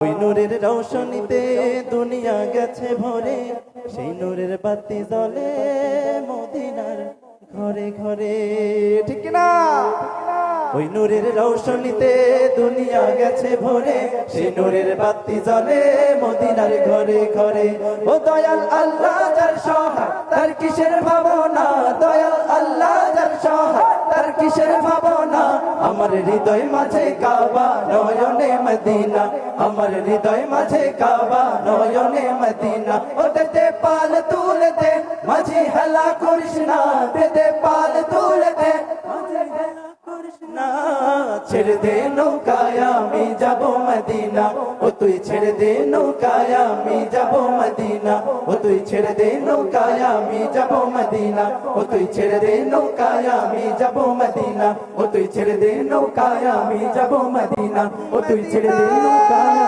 ওই নূরের রৌশনীতে দুনিয়া গেছে ভরে, সেই নূরের বাতি জ্বলে মদিনার ঘরে ঘরে, ঠিক না? ওই নূরের রৌশনীতে দুনিয়া গেছে ভরে, সেই নূরের বাতি জ্বলে মদিনার ঘরে ঘরে। ও দয়াল আল্লাহ যার সহায় তার কিসের ভাবনা, দয়াল আল্লাহ যার সহায় তার কিসের ভাবনা। আমার হৃদয় মাঝে কাবা নয়নে মদিনা, আমার হৃদয় মাঝে কাবা নয়নে মদিনা। ও দে পাল তুলে দে মাঝি হেলা করিস না, দে পাল তুলে দে মাঝি হেলা করিস না। ছেড়ে দে নৌকায় আমি যাব মদিনা, ও তুই ছেড়ে দে নৌকায় আমি যাব মদিনা, ও তুই ছেড়ে দে নৌকায় আমি যাব মদিনা, ও তুই ছেড়ে দে নৌকায় আমি যাব মদিনা, ও তুই ছেড়ে দে নৌকায় আমি যাব মদিনা, ও তুই ছেড়ে দে নৌকায়